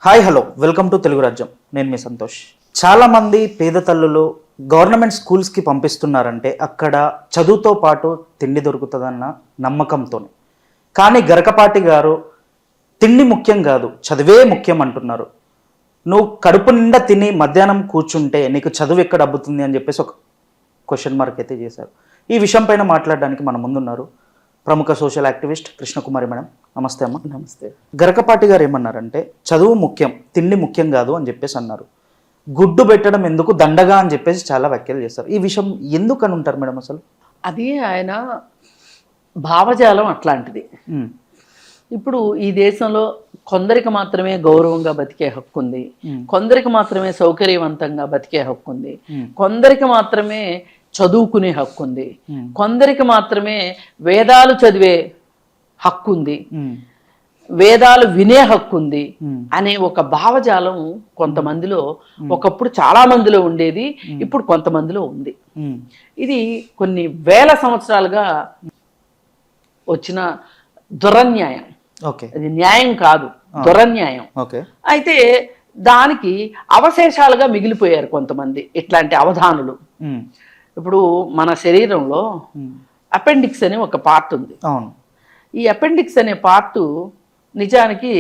Hi hello welcome to Telugu రాజ్యం. నేను మీ సంతోష్. చాలా మంది పేద తల్లులు గవర్నమెంట్ స్కూల్స్కి పంపిస్తున్నారంటే అక్కడ చదువుతో పాటు తిండి దొరుకుతుందన్న నమ్మకంతో. కానీ గరకపాటి గారు తిండి ముఖ్యం కాదు, చదివే ముఖ్యం అంటున్నారు. నువ్వు కడుపు నిండా తిని మధ్యాహ్నం కూర్చుంటే నీకు చదువు ఎక్కడ అబ్బుతుంది అని చెప్పేసి ఒక క్వశ్చన్ మార్క్ అయితే చేశారు. ఈ విషయం పైన మాట్లాడడానికి మన ముందున్నారు ప్రముఖ సోషల్ యాక్టివిస్ట్ కృష్ణకుమారి మేడం. నమస్తే అమ్మ. నమస్తే. గరకపాటి గారు ఏమన్నారంటే చదువు ముఖ్యం, తిండి ముఖ్యం కాదు అని చెప్పేసి అన్నారు. గుడ్డు పెట్టడం ఎందుకు దండగా అని చెప్పేసి చాలా వ్యాఖ్యలు చేస్తారు. ఈ విషయం ఎందుకు అని ఉంటారు మేడం అసలు? అది ఆయన భావజాలం అట్లాంటిది. ఇప్పుడు ఈ దేశంలో కొందరికి మాత్రమే గౌరవంగా బతికే హక్కు ఉంది, కొందరికి మాత్రమే సౌకర్యవంతంగా బతికే హక్కు ఉంది, కొందరికి మాత్రమే చదువుకునే హక్కు ఉంది, కొందరికి మాత్రమే వేదాలు చదివే హక్కు ఉంది, వేదాలు వినే హక్కు ఉంది అనే ఒక భావజాలం కొంతమందిలో, ఒకప్పుడు చాలా మందిలో ఉండేది, ఇప్పుడు కొంతమందిలో ఉంది. ఇది కొన్ని వేల సంవత్సరాలుగా వచ్చిన దురన్యాయం. అది న్యాయం కాదు, దురన్యాయం. అయితే దానికి అవశేషాలుగా మిగిలిపోయారు కొంతమంది ఇట్లాంటి అవధానులు. ఇప్పుడు మన శరీరంలో అపెండిక్స్ అనే ఒక పార్ట్ ఉంది. ఈ అపెండిక్స్ అనే పార్ట్ నిజానికి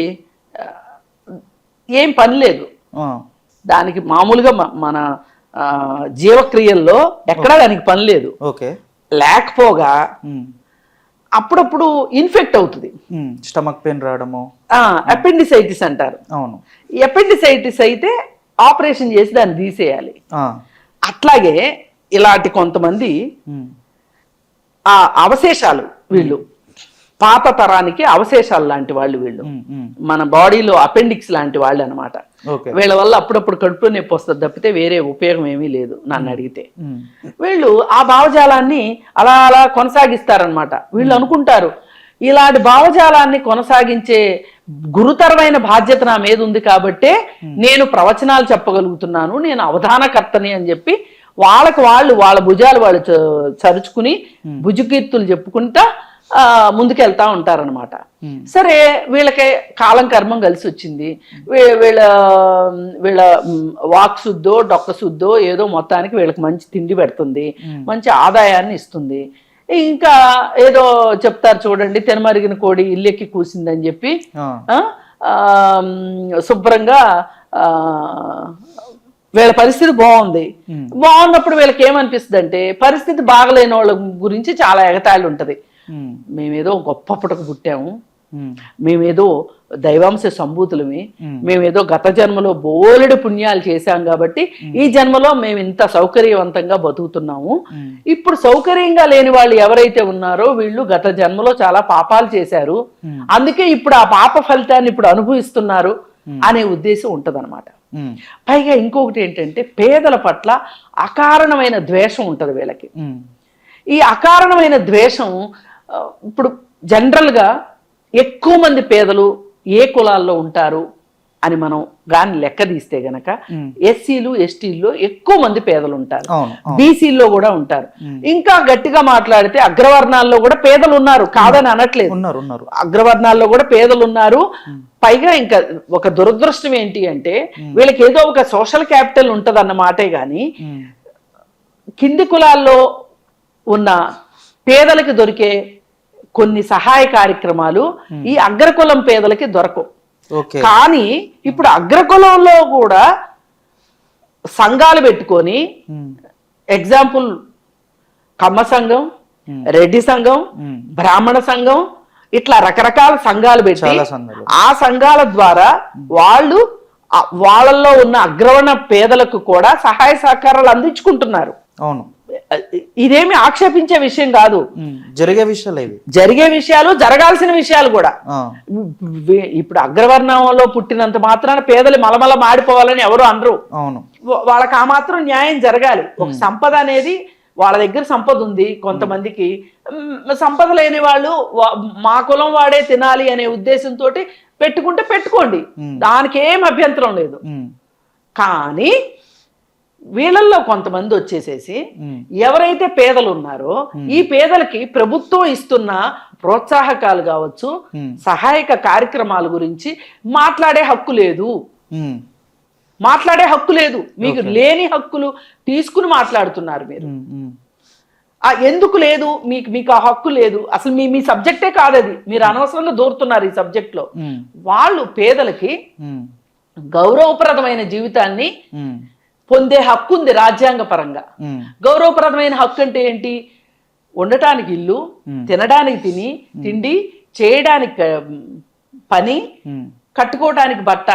ఏం పని లేదు దానికి. మామూలుగా మన జీవక్రియల్లో ఎక్కడా దానికి పని లేదు. లేకపోగా అప్పుడప్పుడు ఇన్ఫెక్ట్ అవుతుంది, స్టమక్ పెయిన్ రావడము, అపెండిసైటిస్ అంటారు. అవును. ఈ అపెండిసైటిస్ అయితే ఆపరేషన్ చేసి దాన్ని తీసేయాలి. అట్లాగే ఇలాంటి కొంతమంది ఆ అవశేషాలు, వీళ్ళు పాత తరానికి అవశేషాలు లాంటి వాళ్ళు, వీళ్ళు మన బాడీలో అపెండిక్స్ లాంటి వాళ్ళు అనమాట. వీళ్ళ వల్ల అప్పుడప్పుడు కడుపులో నొప్పి వస్తుంది తప్పితే వేరే ఉపయోగం ఏమీ లేదు నన్ను అడిగితే. వీళ్ళు ఆ భావజాలాన్ని అలా అలా కొనసాగిస్తారనమాట. వీళ్ళు అనుకుంటారు ఇలాంటి భావజాలాన్ని కొనసాగించే గురుతరమైన బాధ్యత నా మీద ఉంది కాబట్టే నేను ప్రవచనాలు చెప్పగలుగుతున్నాను, నేను అవధానకర్తని అని చెప్పి వాళ్ళ భుజాలు వాళ్ళు చరుచుకుని భుజకీర్తులు చెప్పుకుంటా ముందుకెళ్తా ఉంటారనమాట. సరే, వీళ్ళకి కాలం కర్మం కలిసి వచ్చింది. వీళ్ళ వాక్ శుద్ధో డొక్క శుద్ధో ఏదో మొత్తానికి వీళ్ళకి మంచి తిండి పెడుతుంది, మంచి ఆదాయాన్ని ఇస్తుంది. ఇంకా ఏదో చెప్తారు చూడండి, తినమరిగిన కోడి ఇల్లెక్కి కూసిందని చెప్పి శుభ్రంగా వీళ్ళ పరిస్థితి బాగున్నప్పుడు వీళ్ళకి ఏమనిపిస్తుంది అంటే పరిస్థితి బాగలేని వాళ్ళ గురించి చాలా ఎగతాళి ఉంటది. మేమేదో గొప్ప పుటకు పుట్టాము, మేమేదో దైవాంశ సంభూతులమి, మేమేదో గత జన్మలో బోలెడు పుణ్యాలు చేశాం కాబట్టి ఈ జన్మలో మేము ఇంత సౌకర్యవంతంగా బతుకుతున్నాము. ఇప్పుడు సౌకర్యంగా లేని వాళ్ళు ఎవరైతే ఉన్నారో వీళ్ళు గత జన్మలో చాలా పాపాలు చేశారు, అందుకే ఇప్పుడు ఆ పాప ఫలితాన్ని ఇప్పుడు అనుభవిస్తున్నారు అనే ఉద్దేశం ఉంటదన్నమాట. పైగా ఇంకొకటి ఏంటంటే పేదల పట్ల అకారణమైన ద్వేషం ఉంటది వీళ్ళకి. ఈ అకారణమైన ద్వేషం ఇప్పుడు జనరల్గా ఎక్కువ మంది పేదలు ఏ కులాల్లో ఉంటారు అని మనం గాని లెక్క తీస్తే గనక ఎస్సీలు ఎస్టీల్లో ఎక్కువ మంది పేదలు ఉంటారు, బీసీల్లో కూడా ఉంటారు. ఇంకా గట్టిగా మాట్లాడితే అగ్రవర్ణాల్లో కూడా పేదలు ఉన్నారు, కాదని అనట్లేదు, అగ్రవర్ణాల్లో కూడా పేదలు ఉన్నారు. పైగా ఇంకా ఒక దురదృష్టం ఏంటి అంటే వీళ్ళకి ఏదో ఒక సోషల్ క్యాపిటల్ ఉంటది అన్న మాటే గాని కింది కులాల్లో ఉన్న పేదలకి దొరికే కొన్ని సహాయ కార్యక్రమాలు ఈ అగ్రకులం పేదలకి దొరకవు. కానీ ఇప్పుడు అగ్రకులంలో కూడా సంఘాలు పెట్టుకొని, ఎగ్జాంపుల్ కమ్మ సంఘం, రెడ్డి సంఘం, బ్రాహ్మణ సంఘం, ఇట్లా రకరకాల సంఘాలు పెట్టి ఆ సంఘాల ద్వారా వాళ్ళల్లో ఉన్న అగ్రవర్ణ పేదలకు కూడా సహాయ సహకారాలు అందించుకుంటున్నారు. అవును, ఇదేమి ఆక్షేపించే విషయం కాదు, జరిగే విషయాలు, జరగాల్సిన విషయాలు కూడా. ఇప్పుడు అగ్రవర్ణంలో పుట్టినంత మాత్రాన పేదలు మలమల మాడిపోవాలని ఎవరు అనరు. వాళ్ళకి ఆ మాత్రం న్యాయం జరగాలి. ఒక సంపద అనేది వాళ్ళ దగ్గర సంపద ఉంది, కొంతమందికి సంపద లేని వాళ్ళు మా కులం వాడే తినాలి అనే ఉద్దేశంతో పెట్టుకుంటే పెట్టుకోండి, దానికి ఏం అభ్యంతరం లేదు. కానీ వీళ్ళల్లో కొంతమంది వచ్చేసేసి ఎవరైతే పేదలు ఉన్నారో ఈ పేదలకి ప్రభుత్వం ఇస్తున్న ప్రోత్సాహకాలు కావచ్చు, సహాయక కార్యక్రమాల గురించి మాట్లాడే హక్కు లేదు. మాట్లాడే హక్కు లేదు. మీకు లేని హక్కులు తీసుకుని మాట్లాడుతున్నారు మీరు. ఎందుకు లేదు మీకు ఆ హక్కు లేదు? అసలు మీ సబ్జెక్టే కాదు అది. మీరు అనవసరంగా దూరుతున్నారు ఈ సబ్జెక్ట్ లో. వాళ్ళు పేదలకి గౌరవప్రదమైన జీవితాన్ని పొందే హక్కు ఉంది రాజ్యాంగ పరంగా. గౌరవప్రదమైన హక్కు అంటే ఏంటి? ఉండటానికి ఇల్లు, తినడానికి తిండి, చేయడానికి పని, కట్టుకోవడానికి బట్ట,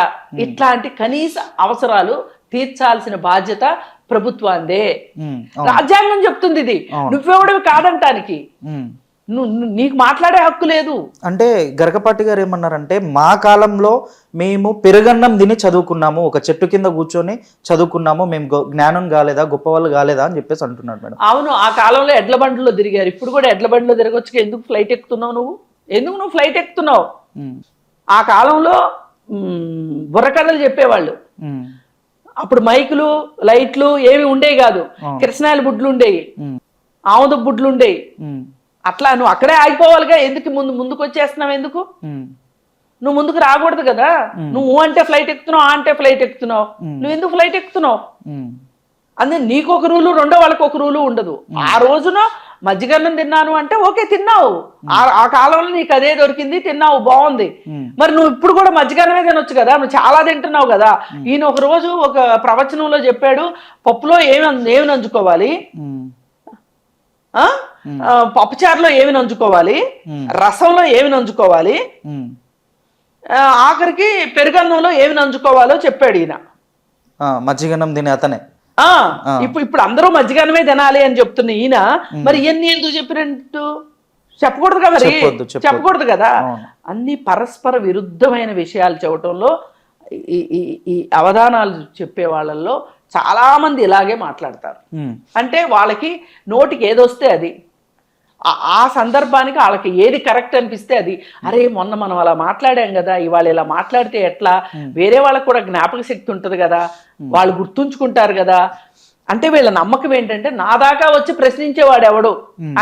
ఇట్లాంటి కనీస అవసరాలు తీర్చాల్సిన బాధ్యత ప్రభుత్వాందే. రాజ్యాంగం చెప్తుంది ఇది. నువ్వెవడవి కాదంటానికి. నీకు మాట్లాడే హక్కు లేదు. అంటే గరకపాటి గారు ఏమన్నారంటే, మా కాలంలో మేము పెరుగన్నం తిని చదువుకున్నాము, ఒక చెట్టు కింద కూర్చొని చదువుకున్నాము, మేము జ్ఞానం కాలేదా, గొప్పవాళ్ళు కాలేదా అని చెప్పేసి అంటున్నాడు మేడం. అవును, ఆ కాలంలో ఎడ్ల బండిలో తిరిగారు. ఇప్పుడు కూడా ఎడ్ల బండిలో తిరగొచ్చు. ఎందుకు ఫ్లైట్ ఎక్కుతున్నావు నువ్వు ఫ్లైట్ ఎక్కుతున్నావు? ఆ కాలంలో బుర్రకథలు చెప్పేవాళ్ళు. అప్పుడు మైకులు, లైట్లు ఏమి ఉండేవి కాదు. కిరసనాయిల బుడ్లు ఉండేవి, ఆముద బుడ్లు ఉండేవి. అట్లా నువ్వు అక్కడే ఆగిపోవాలిగా. ఎందుకు ముందుకు వచ్చేస్తున్నావు? ఎందుకు నువ్వు ముందుకు రాకూడదు కదా? నువ్వు అంటే ఫ్లైట్ ఎక్కుతున్నావు, అంటే ఫ్లైట్ ఎక్కుతున్నావు. నువ్వు ఎందుకు ఫ్లైట్ ఎక్కుతున్నావు? అందుకే నీకు ఒక రూలు, రెండో వాళ్ళకి ఒక రూలు ఉండదు. ఆ రోజున మజ్జిగన్నం తిన్నాను అంటే ఓకే, తిన్నావు. ఆ కాలంలో నీకు అదే దొరికింది, తిన్నావు, బాగుంది. మరి నువ్వు ఇప్పుడు కూడా మజ్జిగన్నమే తినొచ్చు కదా, నువ్వు చాలా తింటున్నావు కదా. ఈయన ఒక రోజు ఒక ప్రవచనంలో చెప్పాడు, పప్పులో ఏమి నంచుకోవాలి, పప్పుచారులో ఏమి నంచుకోవాలి, రసంలో ఏమి నంచుకోవాలి, ఆఖరికి పెరుగన్నంలో ఏమి నంచుకోవాలో చెప్పాడు ఈయన. మజ్జిగన్నం తినే అతనే. ఇప్పుడు అందరూ మజ్జిగన్నమే తినాలి అని చెప్తున్న ఈయన మరి ఇవన్నీ ఎందుకు చెప్పినట్టు? చెప్పకూడదు కదా, మరి చెప్పకూడదు కదా. అన్ని పరస్పర విరుద్ధమైన విషయాలు చెప్పటంలో ఈ అవధానాలు చెప్పే వాళ్ళల్లో చాలా మంది ఇలాగే మాట్లాడతారు. అంటే వాళ్ళకి నోటికి ఏదొస్తే అది, ఆ సందర్భానికి వాళ్ళకి ఏది కరెక్ట్ అనిపిస్తే అది. అరే మొన్న మనం అలా మాట్లాడాం కదా, ఇవాళ ఇలా మాట్లాడితే ఎట్లా, వేరే వాళ్ళకి కూడా జ్ఞాపక శక్తి ఉంటుంది కదా, వాళ్ళు గుర్తుంచుకుంటారు కదా. అంటే వీళ్ళ నమ్మకం ఏంటంటే నా దాకా వచ్చి ప్రశ్నించేవాడు ఎవడు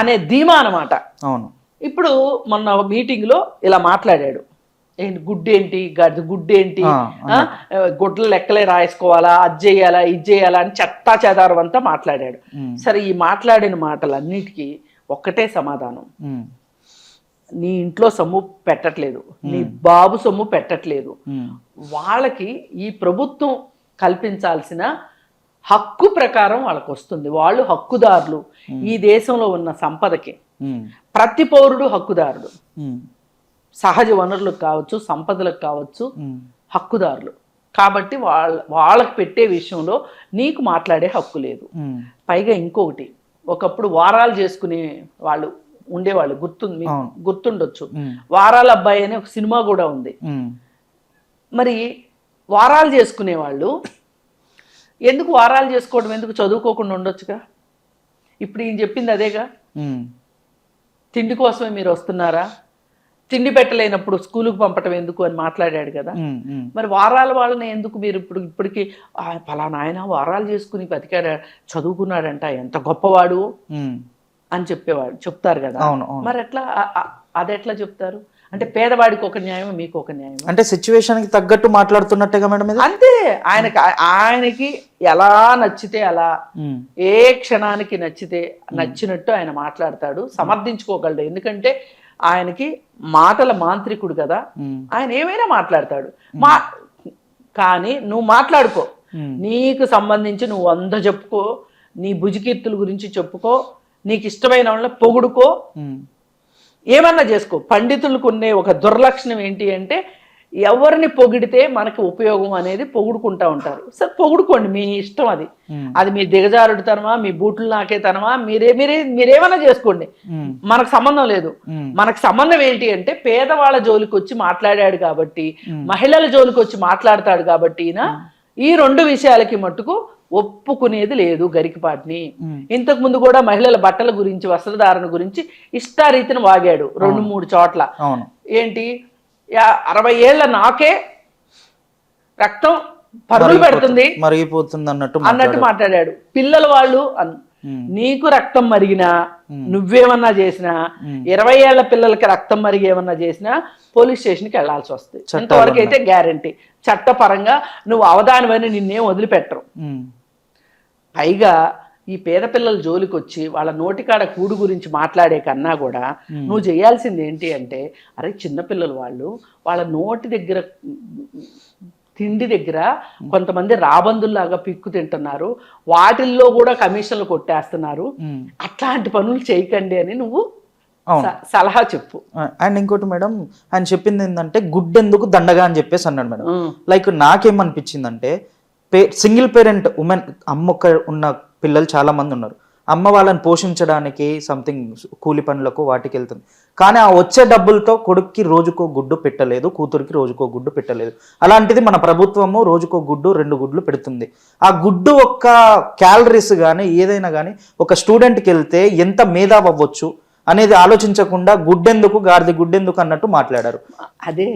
అనే ధీమా అనమాట. అవును. ఇప్పుడు మొన్న మీటింగ్ లో ఇలా మాట్లాడాడు, ఏంటి గుడ్డేంటి, గుడ్డేంటి, గుడ్ల లెక్కలే రాసుకోవాలా, అది చేయాలా, ఇది చేయాలా అని చెత్తా చెదారం అంతా మాట్లాడాడు. సరే, ఈ మాట్లాడిన మాటలన్నిటికీ ఒక్కటే సమాధానం. నీ ఇంట్లో సొమ్ము పెట్టట్లేదు, నీ బాబు సొమ్ము పెట్టట్లేదు. వాళ్ళకి ఈ ప్రభుత్వం కల్పించాల్సిన హక్కు ప్రకారం వాళ్ళకు వస్తుంది. వాళ్ళు హక్కుదారులు. ఈ దేశంలో ఉన్న సంపదకి ప్రతి పౌరుడు హక్కుదారుడు. సహజ వనరులకు కావచ్చు, సంపదలకు కావచ్చు, హక్కుదారులు. కాబట్టి వాళ్ళకి పెట్టే విషయంలో నీకు మాట్లాడే హక్కు లేదు. పైగా ఇంకొకటి, ఒకప్పుడు వారాలు చేసుకునే వాళ్ళు ఉండేవాళ్ళు, గుర్తుండొచ్చు. వారాల అబ్బాయి అనే ఒక సినిమా కూడా ఉంది. మరి వారాలు చేసుకునే వాళ్ళు ఎందుకు వారాలు చేసుకోవడం, ఎందుకు చదువుకోకుండా ఉండొచ్చుగా? ఇప్పుడు ఈయన చెప్పింది అదేగా. తిండి కోసమే మీరు వస్తున్నారా, తిండి పెట్టలేనప్పుడు స్కూలుకు పంపటం ఎందుకు అని మాట్లాడాడు కదా. మరి వారాల వాళ్ళని ఎందుకు మీరు ఇప్పటికి ఫలానా ఆయన వారాలు చేసుకుని బతికాడు, చదువుకున్నాడంట, ఎంత గొప్పవాడు అని చెప్తారు కదా. మరి ఎట్లా అదెట్లా చెప్తారు? అంటే పేదవాడికి ఒక న్యాయం, మీకు ఒక న్యాయం. అంటే సిచ్యువేషన్ కి తగ్గట్టు మాట్లాడుతున్నట్టుగా మేడం. అంతే. ఆయనకి ఎలా నచ్చితే అలా, ఏ క్షణానికి నచ్చినట్టు ఆయన మాట్లాడతాడు, సమర్థించుకోగలడు. ఎందుకంటే ఆయనకి మాటల మాంత్రికుడు కదా, ఆయన ఏమైనా మాట్లాడతాడు. కానీ నువ్వు మాట్లాడుకో, నీకు సంబంధించి నువ్వు 100 చెప్పుకో, నీ భుజకీర్తుల గురించి చెప్పుకో, నీకు ఇష్టమైన వాళ్ళని పొగుడుకో, ఏమన్నా చేసుకో. పండితులకు ఉండే ఒక దుర్లక్షణం ఏంటి అంటే, ఎవరిని పొగిడితే మనకి ఉపయోగం అనేది పొగుడుకుంటా ఉంటారు. సరే, పొగుడుకోండి, మీ ఇష్టం. అది మీ దిగజారుడుతనమా, మీ బూట్లు నాకేతనమా, మీరేమన్నా చేసుకోండి, మనకు సంబంధం లేదు. మనకు సంబంధం ఏంటి అంటే, పేదవాళ్ళ జోలికి వచ్చి మాట్లాడాడు కాబట్టి, మహిళల జోలికి వచ్చి మాట్లాడతాడు కాబట్టి, ఈ 2 విషయాలకి మట్టుకు ఒప్పుకునేది లేదు గరికపాటిని. ఇంతకు ముందు కూడా మహిళల బట్టల గురించి, వస్త్రధారణ గురించి ఇష్టారీతిని వాగాడు 2-3 చోట్ల. ఏంటి, 60 ఏళ్ల నాకే రక్తం పరుగులు పెడుతుంది, మరిగిపోతుంది అన్నట్టు మాట్లాడాడు. పిల్లల వాళ్ళు నీకు రక్తం మరిగినా నువ్వేమన్నా చేసినా 20 ఏళ్ల పిల్లలకి రక్తం మరిగి ఏమన్నా చేసినా పోలీస్ స్టేషన్కి వెళ్లాల్సి వస్తుంది. ఇంతవరకు అయితే గ్యారంటీ, చట్టపరంగా నువ్వు అవదానివని నిన్నేం వదిలిపెట్టరు. పైగా ఈ పేద పిల్లల జోలికి వచ్చి వాళ్ళ నోటికాడ కూడు గురించి మాట్లాడే కన్నా కూడా నువ్వు చేయాల్సింది ఏంటి అంటే, అరే చిన్నపిల్లలు వాళ్ళ నోటి దగ్గర తిండి దగ్గర కొంతమంది రాబందుల్లాగా పిక్కు తింటున్నారు, వాటిల్లో కూడా కమిషన్లు కొట్టేస్తున్నారు, అట్లాంటి పనులు చేయకండి అని నువ్వు సలహా చెప్పు. అండ్ ఇంకోటి మేడం, ఆయన చెప్పింది ఏంటంటే గుడ్డెందుకు దండగా అని చెప్పేసి అన్నాడు మేడం. లైక్ నాకేమనిపించిందంటే, సింగిల్ పేరెంట్ ఉమెన్ అమ్మ ఉన్న పిల్లలు చాలా మంది ఉన్నారు. అమ్మ వాళ్ళని పోషించడానికి సంథింగ్ కూలి పనులకు వాటికి వెళ్తుంది, కానీ ఆ వచ్చే డబ్బులతో కొడుక్కి రోజుకో గుడ్డు పెట్టలేదు, కూతురికి రోజుకో గుడ్డు పెట్టలేదు. అలాంటిది మన ప్రభుత్వము రోజుకో గుడ్డు 2 గుడ్లు పెడుతుంది. ఆ గుడ్డు ఒక్క క్యాలరీస్ కానీ ఏదైనా కానీ ఒక స్టూడెంట్కి వెళ్తే ఎంత మేధావి అవ్వచ్చు అనేది ఆలోచించకుండా గుడ్డెందుకు గాడిద గుడ్డెందుకు అన్నట్టు మాట్లాడారు. అదే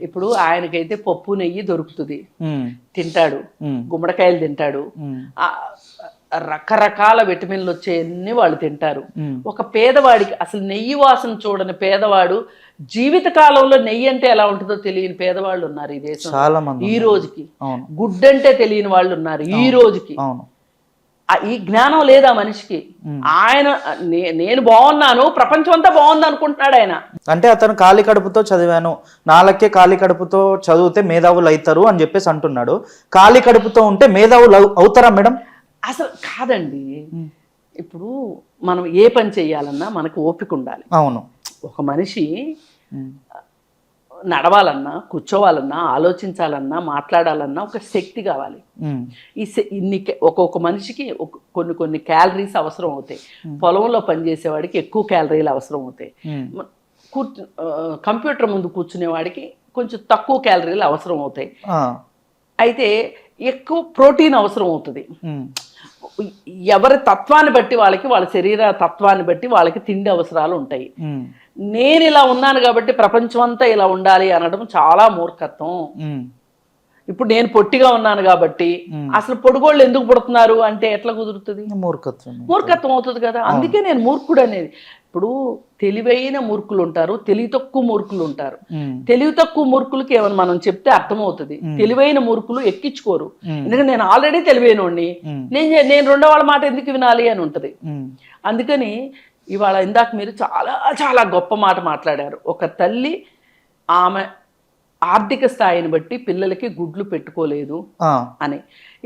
ఇప్పుడు ఆయనకైతే పప్పు నెయ్యి దొరుకుతుంది, తింటాడు, గుమ్మడికాయలు తింటాడు, రకరకాల విటమిన్లు వచ్చేయన్ని వాళ్ళు తింటారు. ఒక పేదవాడికి అసలు నెయ్యి వాసన చూడని పేదవాడు, జీవిత కాలంలో నెయ్యి అంటే ఎలా ఉంటుందో తెలియని పేదవాళ్ళు ఉన్నారు ఈ దేశం చాలా మంది. ఈ రోజుకి గుడ్డంటే తెలియని వాళ్ళు ఉన్నారు ఈ రోజుకి. ఈ జ్ఞానం లేదా మనిషికి. ఆయన నేను బాగున్నాను, ప్రపంచం అంతా బాగుంది అనుకుంటున్నాడు ఆయన. అంటే అతను ఖాళీ కడుపుతో చదివాను, నాలకే ఖాళీ కడుపుతో చదివితే మేధావులు అవుతారు అని చెప్పేసి అంటున్నాడు. ఖాళీ కడుపుతో ఉంటే మేధావులు అవుతారా మేడం? అసలు కాదండి. ఇప్పుడు మనం ఏ పని చేయాలన్నా మనకు ఓపిక ఉండాలి. అవును. ఒక మనిషి నడవాలన్నా, కూర్చోవాలన్నా, ఆలోచించాలన్నా, మాట్లాడాలన్నా ఒక శక్తి కావాలి. ఒక్కొక్క మనిషికి కొన్ని క్యాలరీస్ అవసరం అవుతాయి. పొలంలో పనిచేసేవాడికి ఎక్కువ క్యాలరీలు అవసరం అవుతాయి. కంప్యూటర్ ముందు కూర్చునే వాడికి కొంచెం తక్కువ క్యాలరీలు అవసరం అవుతాయి. అయితే ఎక్కువ ప్రోటీన్ అవసరం అవుతుంది. ఎవరి తత్వాన్ని బట్టి వాళ్ళకి, వాళ్ళ శరీర తత్వాన్ని బట్టి వాళ్ళకి తిండి అవసరాలు ఉంటాయి. నేను ఇలా ఉన్నాను కాబట్టి ప్రపంచం అంతా ఇలా ఉండాలి అనడం చాలా మూర్ఖత్వం. ఇప్పుడు నేను పొట్టిగా ఉన్నాను కాబట్టి అసలు పొడుగోళ్ళు ఎందుకు పుడుతున్నారు అంటే ఎట్లా కుదురుతుంది? మూర్ఖత్వం అవుతుంది కదా. అందుకే నేను మూర్ఖుడు అనేది. ఇప్పుడు తెలివైన మూర్ఖులు ఉంటారు, తెలివి తక్కువ మూర్ఖులు ఉంటారు. తెలివి తక్కువ మూర్ఖులకి ఏమైనా మనం చెప్తే అర్థమవుతుంది, తెలివైన మూర్ఖులు ఎక్కించుకోరు. ఎందుకంటే నేను ఆల్రెడీ తెలివైనోడిని, నేను రెండో వాళ్ళ మాట ఎందుకు వినాలి అని ఉంటది. అందుకని ఇవాళ ఇందాక మీరు చాలా చాలా గొప్ప మాట మాట్లాడారు. ఒక తల్లి ఆమె ఆర్థిక స్థాయిని బట్టి పిల్లలకి గుడ్లు పెట్టుకోలేదు అని.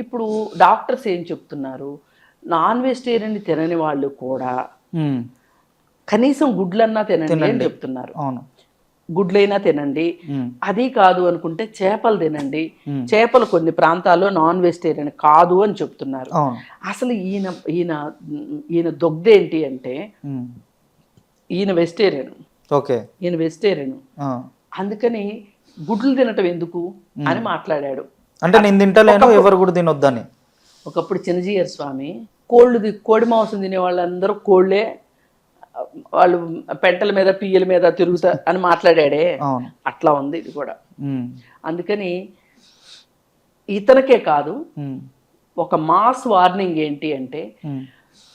ఇప్పుడు డాక్టర్స్ ఏం చెప్తున్నారు, నాన్ వెజిటేరియన్ తినని వాళ్ళు కూడా కనీసం గుడ్లన్నా తినండి అని చెప్తున్నారు. గుడ్లైనా తినండి, అది కాదు అనుకుంటే చేపలు తినండి. చేపలు కొన్ని ప్రాంతాల్లో నాన్ వెజిటేరియన్ కాదు అని చెప్తున్నారు. అసలు ఈయన దొగ్ధేంటి అంటే, ఈయన వెజిటేరియన్, ఈయన వెజిటేరియన్, అందుకని గుడ్లు తినటం ఎందుకు అని మాట్లాడాడు. అంటే నేను తింటలేను, ఎవరు కూడా తినొద్దని. ఒకప్పుడు చిన్నజీయర్ స్వామి కోడి మాంసం తినే వాళ్ళందరూ కోళ్లే, వాళ్ళు పెంటల మీద పియ్యల మీద తిరుగుతా అని మాట్లాడాడే, అట్లా ఉంది ఇది కూడా. అందుకని ఇతనికే కాదు, ఒక మాస్ వార్నింగ్ ఏంటి అంటే,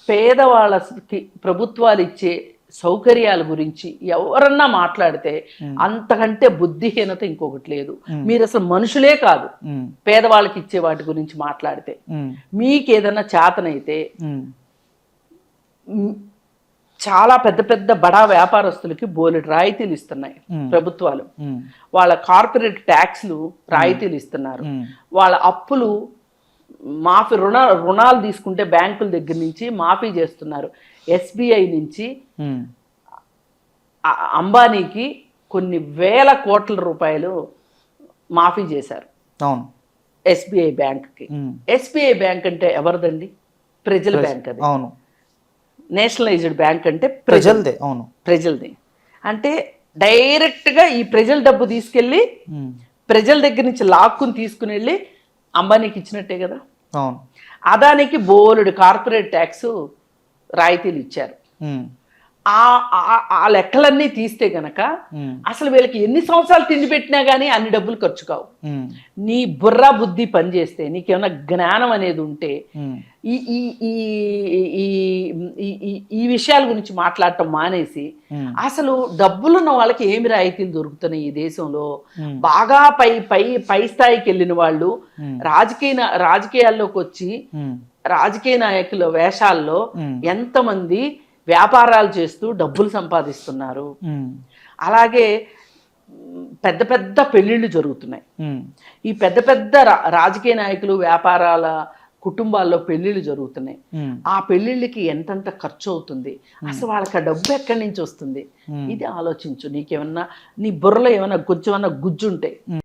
పేదవాళ్ళకి ప్రభుత్వాలు ఇచ్చే సౌకర్యాల గురించి ఎవరన్నా మాట్లాడితే అంతకంటే బుద్ధిహీనత ఇంకొకటి లేదు. మీరు అసలు మనుషులే కాదు పేదవాళ్ళకి ఇచ్చే వాటి గురించి మాట్లాడితే. మీకేదన్నా చేతనైతే చాలా పెద్ద పెద్ద బడా వ్యాపారస్తులకి బోలెడు రాయితీలు ఇస్తున్నాయి ప్రభుత్వాలు. వాళ్ళ కార్పొరేట్ ట్యాక్స్లు రాయితీలు ఇస్తున్నారు. వాళ్ళ అప్పులు మాఫీ, రుణాలు తీసుకుంటే బ్యాంకుల దగ్గర నుంచి మాఫీ చేస్తున్నారు. SBI నుంచి అంబానీకి కొన్ని వేల కోట్ల రూపాయలు మాఫీ చేశారు SBI బ్యాంక్కి. SBI బ్యాంక్ అంటే ఎవరిదండి? ప్రజల బ్యాంక్. అది నేషనలైజ్డ్ బ్యాంక్ అంటే ప్రజలదే. ప్రజలది అంటే డైరెక్ట్గా ఈ ప్రజల డబ్బు తీసుకెళ్ళి ప్రజల దగ్గర నుంచి లాక్కుని తీసుకుని వెళ్ళి అంబానీకి ఇచ్చినట్టే కదా. అదానికి బోలెడు కార్పొరేట్ ట్యాక్స్ రాయితీలు ఇచ్చారు. ఆ లెక్కలన్నీ తీస్తే గనక అసలు వీళ్ళకి ఎన్ని సంవత్సరాలు తిండి పెట్టినా కానీ అన్ని డబ్బులు ఖర్చు కావు. నీ బుర్ర బుద్ధి పనిచేస్తే, నీకేమైనా జ్ఞానం అనేది ఉంటే ఈ ఈ ఈ ఈ విషయాల గురించి మాట్లాడటం మానేసి అసలు డబ్బులున్న వాళ్ళకి ఏమి రాయితీలు దొరుకుతున్నాయి ఈ దేశంలో? బాగా పై స్థాయికి వెళ్ళిన వాళ్ళు రాజకీయాల్లోకి వచ్చి రాజకీయ నాయకుల వేషాల్లో ఎంతమంది వ్యాపారాలు చేస్తూ డబ్బులు సంపాదిస్తున్నారు. అలాగే పెద్ద పెద్ద పెళ్ళిళ్ళు జరుగుతున్నాయి. ఈ పెద్ద పెద్ద రాజకీయ నాయకులు వ్యాపారాల కుటుంబాల్లో పెళ్ళిళ్ళు జరుగుతున్నాయి. ఆ పెళ్ళిళ్ళకి ఎంతెంత ఖర్చు అవుతుంది, అసలు వాళ్ళకి ఆ డబ్బు ఎక్కడి నుంచి వస్తుంది? ఇది ఆలోచించు. నీకేమన్నా నీ బుర్రలో ఏమన్నా కొంచెమన్నా గుజ్జుంటే